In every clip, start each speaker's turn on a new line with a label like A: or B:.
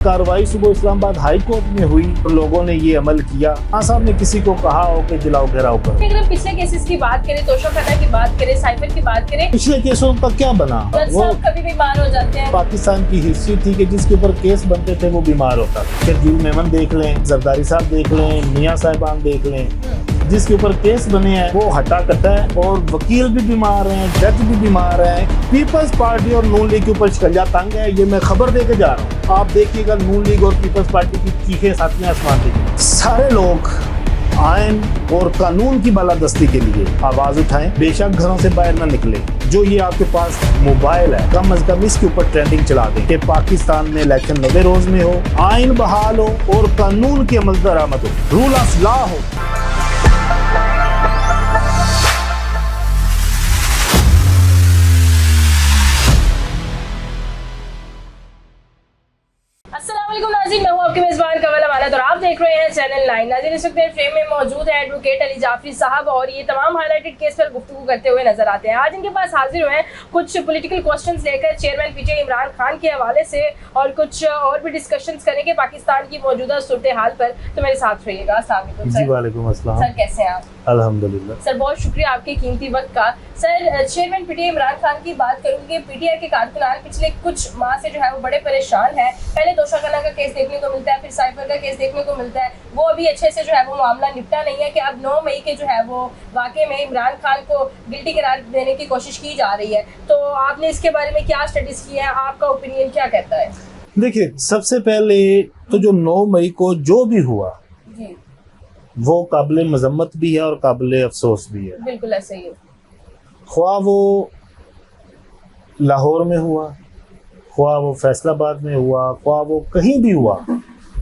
A: कार्रवाई सुबह Islamabad high court में हुई तो लोगों ने ये अमल किया। खान साहब ने किसी को कहा हो कि जलाओ घेराव करो।
B: अगर हम पिछले केसेस की बात करें, तोशाखाना की बात करें, साइफर की बात करें,
A: पिछले केसों का क्या बना? वो
B: कभी बीमार हो जाते हैं।
A: पाकिस्तान की हिस्ट्री थी कि जिसके ऊपर केस बनते थे वो बीमार होता था। शर्जील मेमन देख लें, जरदारी साहब देख लें, मियाँ साहिबान देख लें, जिसके ऊपर केस बने हैं वो हटा कटा है और वकील भी बीमार हैं, जज भी बीमार हैं। पीपल्स पार्टी और नून लीग के ऊपर शिकंजा तंग है, ये मैं खबर देके जा रहा हूँ। आप देखिएगा नून लीग और पीपल्स पार्टी की चीखें सातवें आसमान पे। सारे लोग आयन और कानून की बालादस्ती के लिए आवाज उठाएं, बेशक घरों से बाहर न निकले। जो ये आपके पास मोबाइल है, कम अज कम इसके ऊपर ट्रेंडिंग चला दें कि पाकिस्तान में इलेक्शन 90 रोज में हो, आयन बहाल हो और कानून की अमल दरामद हो, रूल ऑफ लॉ हो।
B: नाज़रीन, मैं हूं आपके मेजबान कमल अमानत और आप देख रहे हैं चैनल 9। नाज़रीन, इस वक्त फ्रेम में मौजूद है एडवोकेट अली जाफरी साहब और ये तमाम हाईलाइटेड केस पर गुफ्तगू करते हुए नजर आते हैं। आज इनके पास हाजिर हुए हैं कुछ पॉलिटिकल क्वेश्चंस लेकर चेयरमैन पीटीआई इमरान खान के हवाले से और कुछ और भी डिस्कशंस करेंगे पाकिस्तान की मौजूदा सूरत हाल पर। तो मेरे साथ रहिएगा। अस्सलाम वालेकुम सर।
A: वालेकुम अस्सलाम
B: सर, कैसे हैं आप?
A: अल्हम्दुलिल्लाह
B: सर, बहुत शुक्रिया आपके कीमती वक्त का। Sir, chairman PTI Imran Khan की बात करूंगी। पीटीआई के कारकुनान पिछले कुछ माह से जो है वो बड़े परेशान है। पहले तोशाखाना का केस देखने को मिलता है, फिर साइफर का केस देखने को मिलता है। वो अभी अच्छे से जो है वो मामला निपटा नहीं है कि अब 9 मई के जो है वो वाकई में इमरान खान को गिल्टी करार देने की कोशिश की जा रही है। तो आपने इसके बारे में क्या स्टडीज की है? आपका ओपिनियन क्या कहता है?
A: देखिए, सबसे पहले तो जो 9 मई को जो भी हुआ
B: जी,
A: वो काबिल मजम्मत भी है और काबिल अफसोस भी है।
B: बिल्कुल ऐसे ही है।
A: ख्वाह वो लाहौर में हुआ, ख्वाह वो फैसलाबाद में हुआ, ख्वाह वो कहीं भी हुआ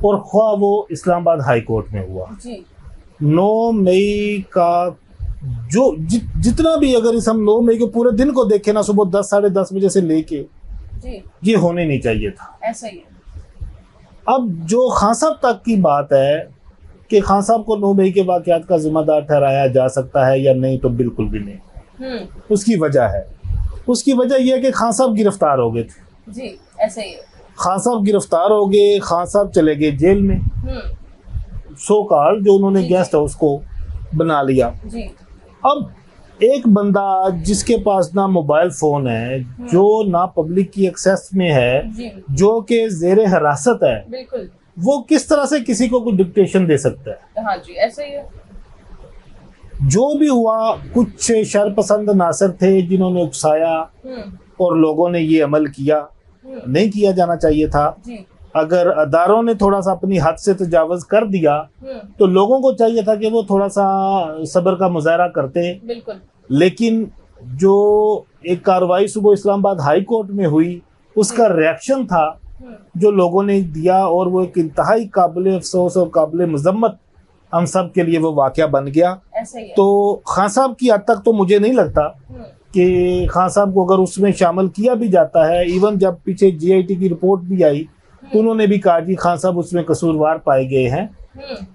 A: और ख्वाह वो इस्लामाबाद हाई कोर्ट में हुआ
B: जी।
A: 9 मई का जो जितना भी, अगर इस हम 9 मई के पूरे दिन को देखें ना, सुबह 10 साढ़े 10 बजे से लेके
B: जी,
A: ये होने नहीं चाहिए था।
B: ऐसा ही है।
A: अब जो खान साहब तक की बात है कि खान साहब को 9 मई के वाक़यात का जिम्मेदार ठहराया जा सकता है या नहीं, तो बिल्कुल भी नहीं। उसकी वजह है, उसकी वजह यह है कि खान साहब गिरफ्तार हो गए थे।
B: जी, ऐसे ही है।
A: खान साहब गिरफ्तार हो गए, खान साहब चले गए जेल में। सो कॉल्ड जो उन्होंने गेस्ट हाउस को बना लिया।
B: जी।
A: अब एक बंदा जिसके पास ना मोबाइल फोन है, जो ना पब्लिक की एक्सेस में है,
B: जी,
A: जो कि जेर हिरासत है,
B: बिल्कुल,
A: वो किस तरह से किसी को कोई डिक्टेशन दे सकता है?
B: हाँ जी, ऐसे ही है।
A: जो भी हुआ, कुछ शरपसंद नासर थे जिन्होंने उकसाया और लोगों ने ये अमल किया। नहीं किया जाना चाहिए था।
B: जी,
A: अगर अदारों ने थोड़ा सा अपनी हद से तजावुज कर दिया तो लोगों को चाहिए था कि वो थोड़ा सा सब्र का मुजाहरा करते।
B: बिल्कुल।
A: लेकिन जो एक कार्रवाई सुबह इस्लामाबाद हाई कोर्ट में हुई, उसका रिएक्शन था जो लोगों ने दिया और वो एक इंतहाई काबिल अफसोस और काबिल मजम्मत हम सब के लिए वो वाकया बन गया।
B: ऐसे ही है।
A: तो खान साहब की हद तक तो मुझे नहीं लगता कि खान साहब को अगर उसमें शामिल किया भी जाता है। इवन जब पीछे जीआईटी की रिपोर्ट भी आई तो उन्होंने भी कहा कि खान साहब उसमें कसूरवार पाए गए हैं,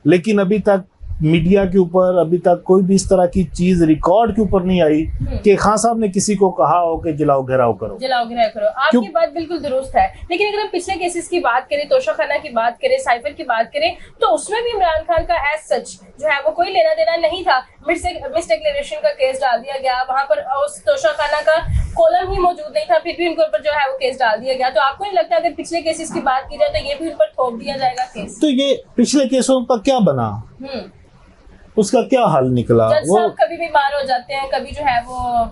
A: लेकिन अभी तक मीडिया के ऊपर अभी तक कोई भी इस तरह की चीज रिकॉर्ड के ऊपर नहीं आई कि खान साहब ने किसी को कहा हो कि जलाओ घेराव करो।
B: जलाओ घेराव करो, आपकी बात बिल्कुल दुरुस्त है। लेकिन अगर हम पिछले केसेस की बात करें, तोशाखाना की बात करें, साइफर की बात करें, तो उसमें भी इमरान खान का एज सच जो है वो कोई लेना देना नहीं था। मिस डिक्लेरेशन का केस डाल दिया गया, वहां पर उस तोशाखाना का कॉलम ही मौजूद नहीं था, फिर भी उनके ऊपर जो है वो केस डाल दिया गया। तो आपको नहीं लगता अगर पिछले केसेस की बात की जाए तो ये भी उन पर थोप दिया जाएगा केस?
A: तो ये पिछले केसों का क्या बना, उसका क्या हल निकला?
B: वो कभी बीमार हो जाते हैं, कभी जो है वो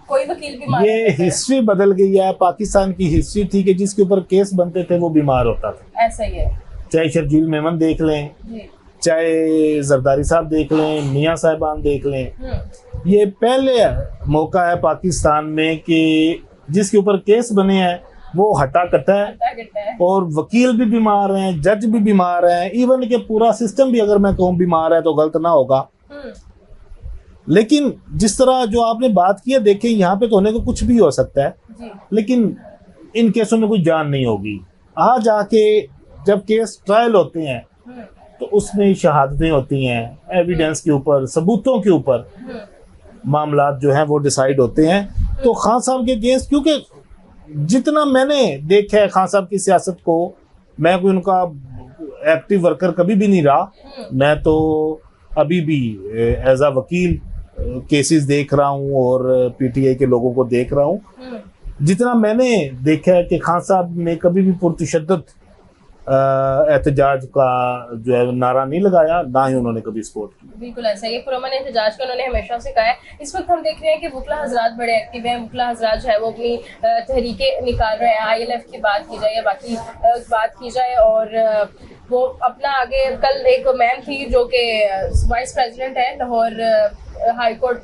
B: कोई वकील बीमार।
A: ये हिस्ट्री बदल गई है। पाकिस्तान की हिस्ट्री थी कि जिसके ऊपर केस बनते थे वो बीमार होता था।
B: ऐसा ही है।
A: चाहे शर्जील मेमन देख लें, चाहे जरदारी साहब देख लें, मियाँ साहिबान देख लें, ये पहले मौका है पाकिस्तान में कि जिसके ऊपर केस बने हैं वो हटा कटा है और वकील भी बीमार हैं, जज भी बीमार हैं, इवन के पूरा सिस्टम भी, अगर मैं कहूँ बीमार है तो गलत ना होगा। लेकिन जिस तरह जो आपने बात की है, देखें यहाँ पे तो होने को कुछ भी हो सकता है, लेकिन इन केसों में कोई जान नहीं होगी। आज आके जब केस ट्रायल होते हैं तो उसमें शहादतें होती हैं, एविडेंस के ऊपर, सबूतों के ऊपर मामला जो हैं वो डिसाइड होते हैं। तो खान साहब के अगेंस्ट, क्योंकि जितना मैंने देखा है खान साहब की सियासत को, मैं कोई उनका एक्टिव वर्कर कभी भी नहीं रहा। मैं तो अभी भी एज अ वकील केसेस देख रहा हूँ और पीटीआई के लोगों को देख रहा हूँ। जितना मैंने देखा है कि खान साहब ने कभी भी पुरतशद्दुद एहतजाज का जो है नारा नहीं लगाया, ना ही उन्होंने कभी सपोर्ट किया।
B: बिल्कुल ऐसा ही पुरअमन एहतजाज का उन्होंने हमेशा से कहा है। इस वक्त हम देख रहे हैं कि वकला हजरात बड़े एक्टिव हैं। वकला हजरात जो है वो अपनी तहरीकें निकाल रहे हैं। ILF की बात की जाए या बाकी बात की जाए, और वो अपना आगे, कल एक मैम थी जो कि वाइस प्रेसिडेंट है Lahore high court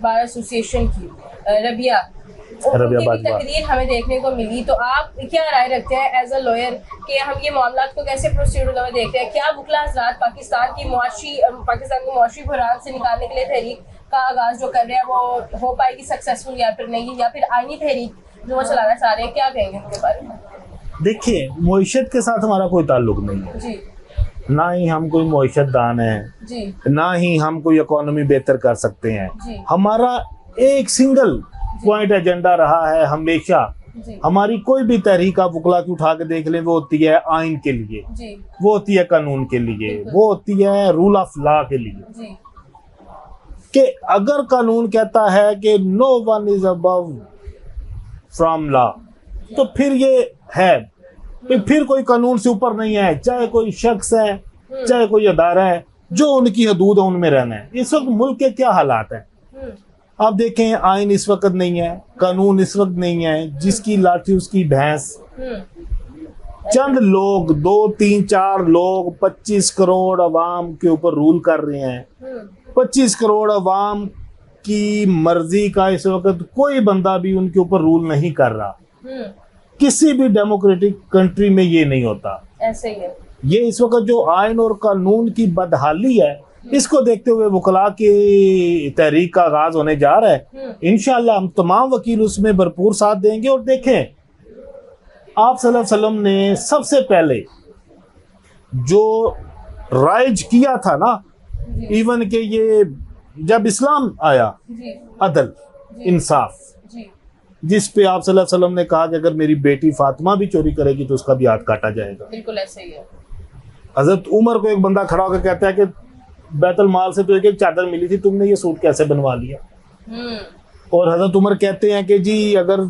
B: bar association की, रबिया, उनकी भी तकरीर हमें देखने को मिली। तो आप क्या राय रखते हैं एज अ लॉयर कि हम ये मामला को कैसे प्रोसीड होते हुए देखते हैं? क्या वकला हजरात पाकिस्तान को मुआशी बुहरान से निकालने के लिए तहरीक का आगाज जो कर रहे हैं वो हो पाएगी सक्सेसफुल या फिर नहीं, या फिर आईनी तहरीक जो वो चलाना चाह रहे हैं, क्या कहेंगे उनके बारे में?
A: देखिए, मुईशत के साथ हमारा कोई ताल्लुक नहीं है
B: जी,
A: ना ही हम कोई मुईशत दान है
B: जी,
A: ना ही हम कोई इकोनॉमी बेहतर कर सकते हैं।
B: जी,
A: हमारा एक सिंगल पॉइंट एजेंडा रहा है हमेशा।
B: जी,
A: हमारी कोई भी तहरीक आप वकला की उठा के देख लें, वो होती है आइन के लिए,
B: जी,
A: वो होती है कानून के लिए, वो होती है रूल ऑफ लॉ के लिए।
B: जी,
A: कि अगर कानून कहता है कि no one is above from law, तो फिर ये है, फिर कोई कानून से ऊपर नहीं है। चाहे कोई शख्स है, चाहे कोई अदारा है, जो उनकी हदूद है उनमें रहना है। इस वक्त मुल्क के क्या हालात हैं आप देखें। आइन इस वक्त नहीं है, कानून इस वक्त नहीं है, जिसकी लाठी उसकी भैंस। चंद लोग, 2, 3, 4 लोग 25 करोड़ अवाम के ऊपर रूल कर रहे हैं। 25 करोड़ अवाम की मर्जी का इस वक्त कोई बंदा भी उनके ऊपर रूल नहीं कर रहा। किसी भी डेमोक्रेटिक कंट्री में ये नहीं होता।
B: ऐसे ही है।
A: ये इस वक्त जो आइन और कानून की बदहाली है, इसको देखते हुए वकला की तहरीक का आगाज होने जा रहा है। इंशाअल्लाह हम तमाम वकील उसमें भरपूर साथ देंगे। और देखें, आप सल्लल्लाहु अलैहि वसल्लम ने सबसे पहले जो राइज किया था ना, इवन के ये जब इस्लाम आया,
B: जी,
A: अदल, इंसाफ,
B: जी,
A: जिस पे आप सल्लल्लाहु अलैहि वसल्लम ने कहा कि अगर मेरी बेटी फातिमा भी चोरी करेगी तो उसका भी हाथ काटा जाएगा।
B: बिल्कुल ऐसे ही है।
A: हजरत उमर को एक बंदा खड़ा होकर कहता है कि बैतुल माल से तो एक चादर मिली थी, तुमने ये सूट कैसे बनवा लिया? और हजरत उमर कहते हैं कि जी अगर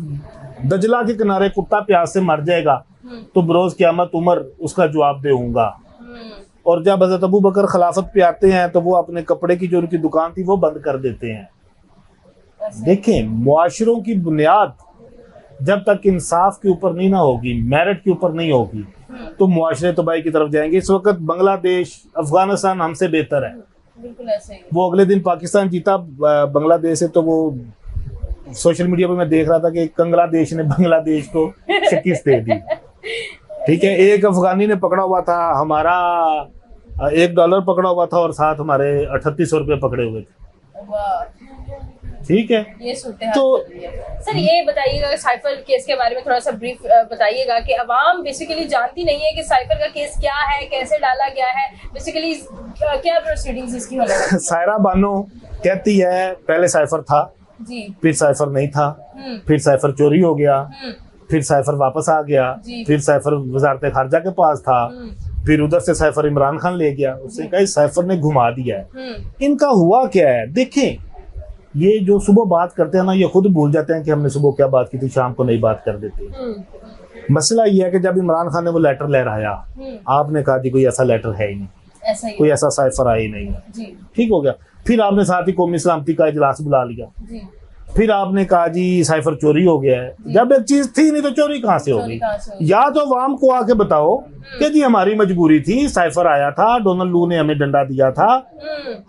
A: दजला के किनारे कुत्ता प्यास से मर जाएगा तो बरोज क़यामत उमर उसका जवाब दूंगा। और जब हजरत अबू बकर खिलाफत पे आते हैं तो वो अपने कपड़े की जो उनकी दुकान थी वो बंद कर देते हैं। देखें, मुआशरों की बुनियाद जब तक इंसाफ के ऊपर नहीं ना होगी, मेरिट के ऊपर नहीं होगी, तो मुआशरे तबाही की तरफ जाएंगे। इस वक्त बांग्लादेश, अफगानिस्तान हमसे बेहतर है।
B: बिल्कुल ऐसे ही।
A: वो अगले दिन पाकिस्तान जीता बांग्लादेश से, तो वो सोशल मीडिया पे मैं देख रहा था कि बांग्लादेश ने बांग्लादेश को शिकस्त दे दी। ठीक है, एक अफगानी ने पकड़ा हुआ था हमारा $1 पकड़ा हुआ था और साथ हमारे 3800 रुपये पकड़े हुए थे।
B: वाह,
A: ठीक है।
B: ये सूरत
A: तो
B: सर ये बताइएगा साइफर केस के बारे में थोड़ा सा ब्रीफ बताइएगा कि अवाम बेसिकली जानती नहीं है कि साइफर का केस क्या है, कैसे डाला गया है, बेसिकली क्या प्रोसीडिंग्स इसकी होने वाली है?
A: सायरा बानो कहती है पहले साइफर था
B: जी,
A: फिर साइफर नहीं था, फिर साइफर चोरी हो गया, फिर साइफर वापस आ गया, फिर साइफर वजारत खारजा के पास था, फिर उधर से साइफर इमरान खान ले गया। उसने कहा साइफर ने घुमा दिया है। इनका हुआ क्या है? देखें, ये जो सुबह बात करते हैं ना, ये खुद भूल जाते हैं कि हमने सुबह क्या बात की थी, शाम को नई बात कर देते हैं। मसला ये है कि जब इमरान खान ने वो लेटर लहराया, आपने कहा जी कोई ऐसा लेटर है ही नहीं,
B: ऐसा ही
A: कोई ऐसा साइफर आया ही नहीं है।
B: जी,
A: ठीक हो गया। फिर आपने साथ ही कौमी सलामती का इजलास बुला लिया।
B: जी,
A: फिर आपने कहा जी साइफर चोरी हो गया है। जब एक चीज थी नहीं तो चोरी कहाँ से होगी? या तो अवाम को आके बताओ कि जी हमारी मजबूरी थी, साइफर आया था, डोनाल्ड लू ने हमें डंडा दिया था,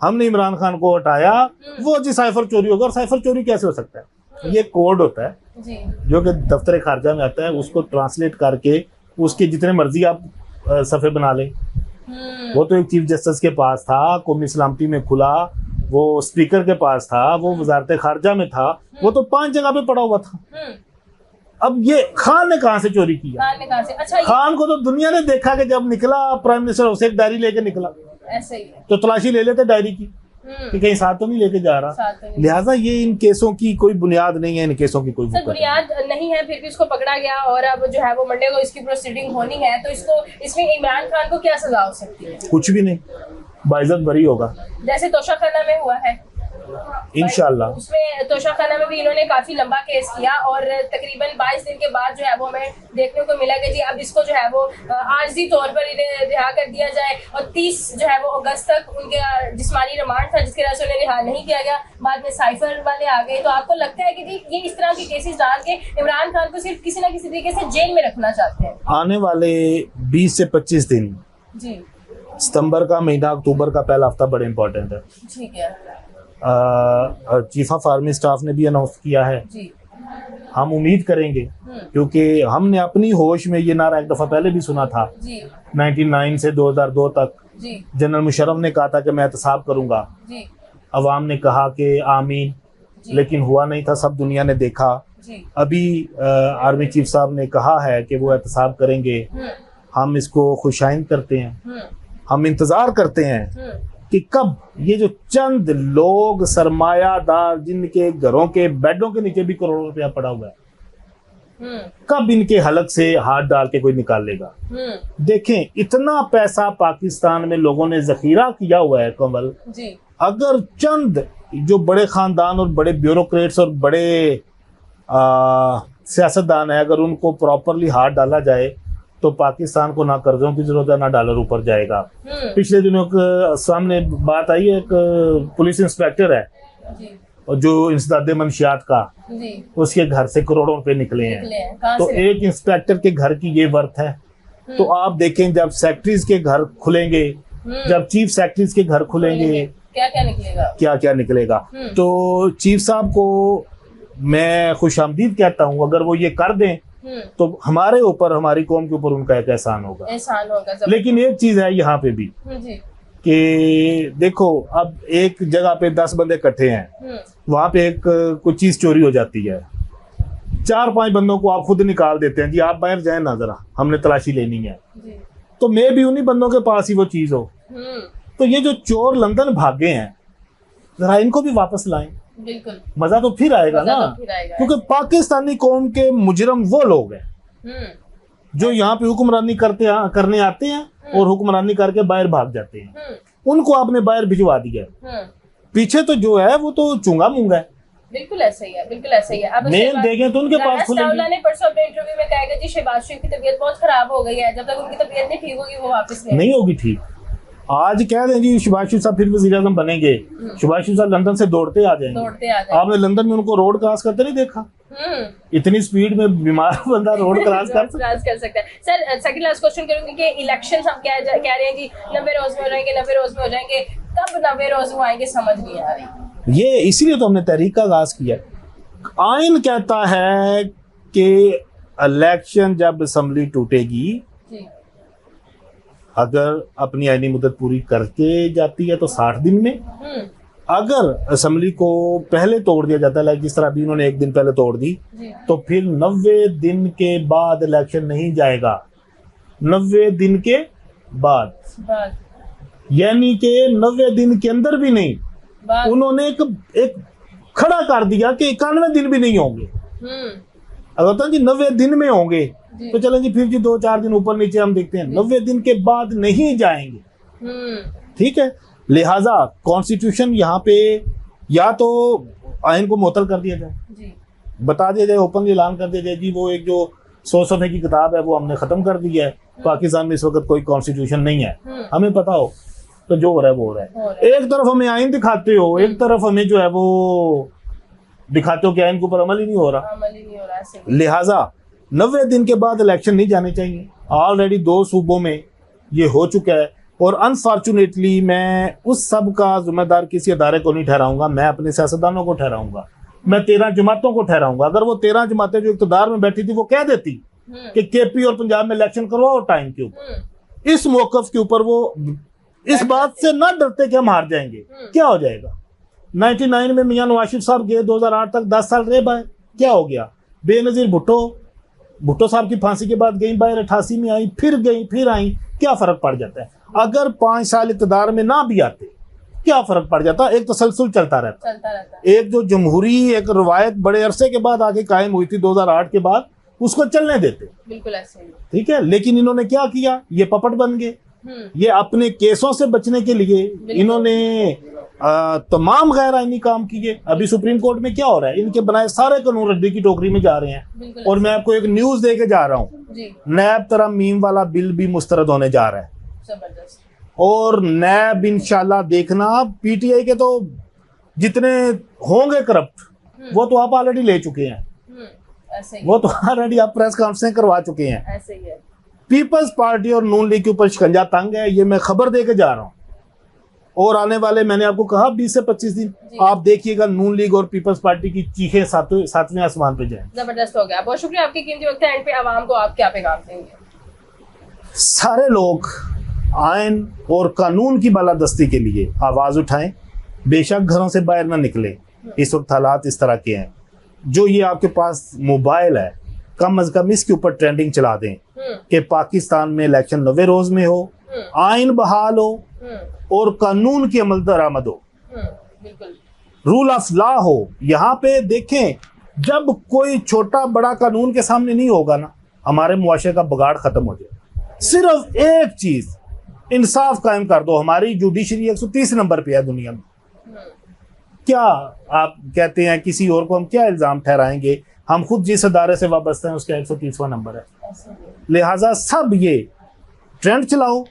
A: हमने इमरान खान को हटाया, वो जी साइफर चोरी होगा। और साइफर चोरी कैसे हो सकता है? ये कोड होता है
B: जी,
A: जो कि दफ्तर खारजा में आता है, उसको ट्रांसलेट करके उसके जितने मर्जी आप सफ़े बना लें। वो तो एक चीफ जस्टिस के पास था, कौमी सलामती में खुला, वो स्पीकर के पास था, वो वजारत खारजा में था, वो तो 5 जगह पे पड़ा हुआ था। अब ये खान ने कहाँ से चोरी किया?
B: खान ने कहाँ से? अच्छा,
A: खान को तो दुनिया ने देखा कि जब निकला प्राइम मिनिस्टर उसे एक डायरी लेके निकला,
B: ऐसे ही है।
A: तो तलाशी ले लेते डायरी की। कि कहीं साथ तो नहीं लेके जा रहा।
B: साथ में नहीं।
A: लिहाजा ये इन केसों की कोई बुनियाद नहीं है, इन केसों की कोई
B: सर
A: वक़्त नहीं है।
B: बुनियाद नहीं है, फिर भी उसको पकड़ा गया और अब जो है वो मंडे को इसकी प्रोसीडिंग होनी है, तो इसको इसमें इमरान खान को क्या सजा हो सकती है?
A: कुछ भी नहीं, बाइज्जत बरी होगा
B: जैसे तोशाखाना में हुआ है,
A: इंशाल्लाह।
B: उसमें तोशाखाना में भी इन्होंने काफी लंबा केस किया और तकरीबन 22 दिन के बाद जो है वो हमें देखने को मिला कि जी अब इसको जो है वो आर्जी तौर पर इन्हें रिहा कर दिया जाए और 30 जो है वो अगस्त तक उनका जिस्मानी रिमांड था जिसकी वजह से उन्हें रिहा नहीं किया गया। बाद में साइफर वाले आ गए। तो आपको लगता है कि जी ये इस तरह के केसेस डाल के इमरान खान को सिर्फ किसी ना किसी तरीके से जेल में रखना चाहते हैं?
A: आने वाले 20 से 25 दिन,
B: जी
A: सितंबर का महीना, अक्टूबर का पहला हफ्ता बड़े इंपॉर्टेंट है।
B: ठीक है
A: चीफ ऑफ आर्मी स्टाफ ने भी अनाउंस किया है।
B: जी।
A: हम उम्मीद करेंगे, क्योंकि हमने अपनी होश में ये नारा एक दफा पहले भी सुना था,
B: जी
A: 99 से 2002 तक
B: जी
A: जनरल मुशर्रफ ने कहा था कि मैं एहतसाब करूंगा।
B: जी
A: अवाम ने कहा कि आमीन,
B: जी।
A: लेकिन हुआ नहीं था, सब दुनिया ने देखा।
B: जी।
A: अभी आर्मी चीफ साहब ने कहा है कि वो एहतसाब करेंगे। हम इसको खुशाइंद करते हैं, हम इंतज़ार करते हैं कि कब ये जो चंद लोग सरमायादार जिनके घरों के बेडों के नीचे भी करोड़ों रुपया पड़ा हुआ है, कब इनके हलक से हाथ डाल के कोई निकालेगा। देखें, इतना पैसा पाकिस्तान में लोगों ने जखीरा किया हुआ है कमल।
B: जी।
A: अगर चंद जो बड़े खानदान और बड़े ब्यूरोक्रेट्स और बड़े सियासतदान है, अगर उनको प्रॉपरली हाथ डाला जाए तो पाकिस्तान को ना कर्जों की जरूरत है ना डॉलर ऊपर जाएगा। पिछले दिनों सामने बात आई है, एक पुलिस इंस्पेक्टर है
B: जी।
A: और जो इंसदादे मंशियात का,
B: जी।
A: उसके घर से करोड़ों रुपए निकले हैं।
B: कहाँ
A: तो
B: से?
A: एक इंस्पेक्टर के घर की ये वर्थ है। तो आप देखें, जब सेक्रेटरीज के घर खुलेंगे, जब चीफ सेक्रेटरीज के घर खुलेंगे,
B: क्या क्या निकलेगा?
A: क्या क्या निकलेगा। तो चीफ साहब को मैं खुशामदीद कहता हूँ, अगर वो ये कर दें तो हमारे ऊपर, हमारी कौम के ऊपर उनका एक एहसान होगा।
B: एहसान होगा।
A: लेकिन एक चीज है यहाँ पे भी
B: जी।
A: कि देखो, अब एक जगह पे 10 बंदे इकट्ठे हैं, वहां पे एक कुछ चीज चोरी हो जाती है, 4-5 बंदों को आप खुद निकाल देते हैं, जी आप बाहर जाए ना जरा, हमने तलाशी लेनी है।
B: जी।
A: तो मैं भी उन्हीं बंदों के पास ही वो चीज हो। तो ये जो चोर लंदन भागे हैं, जरा इनको भी वापस लाएं।
B: बिल्कुल।
A: मजा तो फिर आएगा ना, क्योंकि पाकिस्तानी कौम के मुजरम वो लोग हैं जो यहाँ पे हुक्मरानी करने आते हैं और हुक्मरानी करके बाहर भाग जाते हैं। उनको आपने बाहर भिजवा दिया है। पीछे तो जो है वो तो चूंगा मूंगा है।
B: बिल्कुल ऐसा ही है, बिल्कुल ऐसा ही है। अब
A: मेल देंगे तो उनके पास खुलेंगे।
B: ने परसों अपने इंटरव्यू में कहा कि जी शहबाज शरीफ की तबीयत बहुत खराब हो गई है, जब तक उनकी तबीयत नहीं ठीक होगी वो वापस नहीं
A: होगी ठीक। आज कह दें जी शहबाज शरीफ साहब फिर वज़ीर आज़म बनेंगे, शहबाज शरीफ साहब लंदन से दौड़ते आ जाएंगे। आपने लंदन में उनको रोड क्रॉस करते नहीं देखा? इतनी स्पीड में बीमार बंदा रोड क्रॉस कर
B: सकता है। सर सेकंड लास्ट क्वेश्चन करूंगी कि इलेक्शन हम कह रहे हैं जी 90 रोज में हो जाएंगे, 90 रोज में हो जाएंगे, कब 90 रोज में आएंगे समझ नहीं आ रही।
A: ये इसीलिए तो हमने तहरीक का आगाज किया। आइन कहता है कि इलेक्शन जब असेंबली टूटेगी, अगर अपनी आईनी मुद्दत पूरी करके जाती है तो 60 दिन में, अगर असेंबली को पहले तोड़ दिया जाता है, जिस तरह अभी उन्होंने एक दिन पहले तोड़ दी, तो फिर 90 दिन के बाद इलेक्शन नहीं जाएगा। 90 दिन के बाद, यानी कि 90 दिन के अंदर भी नहीं, उन्होंने एक खड़ा कर दिया कि 91 दिन भी नहीं होंगे। अगर तो जी 90 दिन में होंगे तो चलें जी, फिर जी 2-4 दिन ऊपर नीचे हम देखते हैं, 90 दिन के बाद नहीं जाएंगे। ठीक है, लिहाजा कॉन्स्टिट्यूशन यहाँ पे या तो आइन को मुअत्तल कर दिया जाए, बता दिया जाए, ओपन ऐलान कर दिया जाए जी वो एक जो 100 सफ़े की किताब है वो हमने खत्म कर दी है, पाकिस्तान में इस वक्त कोई कॉन्स्टिट्यूशन नहीं है, हमें पता हो तो जो हो रहा है वो हो रहा है। एक तरफ हमें आइन दिखाते हो, एक तरफ हमें जो है वो दिखाते हो कि आइन के ऊपर अमल ही नहीं हो रहा। लिहाजा 90 दिन के बाद इलेक्शन नहीं जाने चाहिए। ऑलरेडी 2 सूबों में ये हो चुका है और अनफॉर्चुनेटली मैं उस सब का जिम्मेदार किसी अदारे को नहीं ठहराऊंगा, मैं अपने सियासतदानों को ठहराऊंगा, मैं 13 जमातों को ठहराऊंगा। अगर वो 13 जमातें जो इक़्तिदार में बैठी थी वो कह देती कि केपी और पंजाब में इलेक्शन करवाओ टाइम के ऊपर, इस मौक़िफ़ के ऊपर वो इस बात से ना डरते कि हम हार जाएंगे, क्या हो जाएगा। 99 में मियां नवाज शरीफ साहब गए, 2008 तक 10 साल रहे बाहर, क्या हो गया। बेनज़ीर भुट्टो साहब की फांसी के बाद गई बाहर, 88 में आई, फिर गई, फिर आई, क्या फ़र्क पड़ जाता है। अगर 5 साल इक़्तिदार में ना भी आते क्या फर्क पड़ जाता, एक तसलसल चलता रहता। एक जो जमहूरी एक रवायत बड़े अरसे के बाद आके कायम हुई थी 2008 के बाद, उसको चलने देते।
B: बिल्कुल ऐसे ही।
A: ठीक है, लेकिन इन्होंने क्या किया, ये पपट बन गए। ये अपने केसों से बचने के लिए इन्होंने तमाम गैर आईनी काम किए। अभी सुप्रीम कोर्ट में क्या हो रहा है, इनके बनाए सारे कानून रद्दी की टोकरी में जा रहे हैं। और मैं आपको एक न्यूज दे के जा रहा हूँ, नैब तरमीम वाला बिल भी मुस्तरद होने जा रहा है।
B: जबरदस्त। और
A: नैब इंशाल्लाह देखना, पीटीआई के तो जितने होंगे करप्ट वो तो आप ऑलरेडी ले चुके हैं,
B: ऐसे ही।
A: वो तो ऑलरेडी आप प्रेस कॉन्फ्रेंस करवा चुके हैं।
B: ऐसे ही है।
A: पीपल्स पार्टी और नून लीग के ऊपर शिकंजा तंग है, ये मैं खबर दे के जा रहा हूँ। और आने वाले, मैंने आपको कहा 20 से 25 दिन आप देखिएगा नून लीग और पीपल्स पार्टी की चीखें सातवें आसमान पे जाए।
B: जबरदस्त हो गया, बहुत शुक्रिया आपकी कीमती वक्त है। एंड पे आवाम को आप क्या पैगाम देंगे?
A: सारे लोग आइन और कानून की बालादस्ती के लिए आवाज उठाएं, बेशक घरों से बाहर ना निकले। इस वक्त हालात इस तरह के हैं। जो ये आपके पास मोबाइल है, कम अज कम इसके ऊपर ट्रेंडिंग चला दें कि पाकिस्तान में इलेक्शन 90 रोज में हो, आइन बहाल हो और कानून की अमल दरामद हो,
B: बिल्कुल
A: रूल ऑफ लॉ हो। यहाँ पे देखें, जब कोई छोटा बड़ा कानून के सामने नहीं होगा ना, हमारे मुआशरे का बगाड़ खत्म हो जाए। सिर्फ एक चीज, इंसाफ कायम कर दो। हमारी जुडिशरी 130 नंबर पे है दुनिया में। क्या आप कहते हैं, किसी और को हम क्या इल्जाम ठहराएंगे? हम खुद जिस अदारे से वाबस्ते हैं उसका 130वां नंबर है। लिहाजा सब ये ट्रेंड चलाओ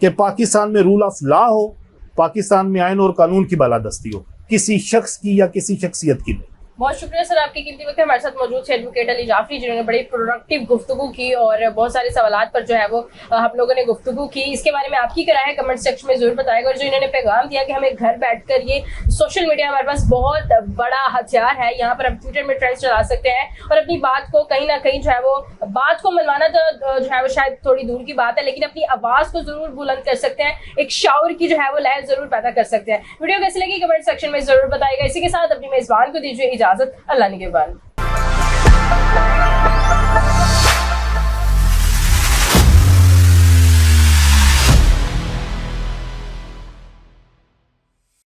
A: कि पाकिस्तान में रूल ऑफ लॉ हो, पाकिस्तान में आइन और कानून की बालादस्ती हो, किसी शख्स की या किसी शख्सियत की नहीं।
B: बहुत शुक्रिया सर आपकी कीमती वक्त है। हमारे साथ मौजूद थे एडवोकेट अली जाफरी, जिन्होंने बड़ी प्रोडक्टिव गुफ्तगू की और बहुत सारे सवालात पर जो है वो हम लोगों ने गुफ्तगू की। इसके बारे में आपकी क्या राय है कमेंट सेक्शन में जरूर बताएगा। और जो इन्होंने पैगाम दिया कि हमें घर बैठकर, ये सोशल मीडिया हमारे पास बहुत बड़ा हथियार है, यहाँ पर हम ट्विटर में ट्रेंड्स चला सकते हैं और अपनी बात को कहीं ना कहीं जो है वो, बात को मनवाना तो जो है वो शायद थोड़ी दूर की बात है, लेकिन अपनी आवाज़ को जरूर बुलंद कर सकते हैं, एक शाउर की जो है वो लहर जरूर पैदा कर सकते हैं। वीडियो कैसी लगी कमेंट सेक्शन में जरूर बताएगा। इसी के साथ अपनी मेजबान को दीजिए इजाजत। अल्लाह निगहबान।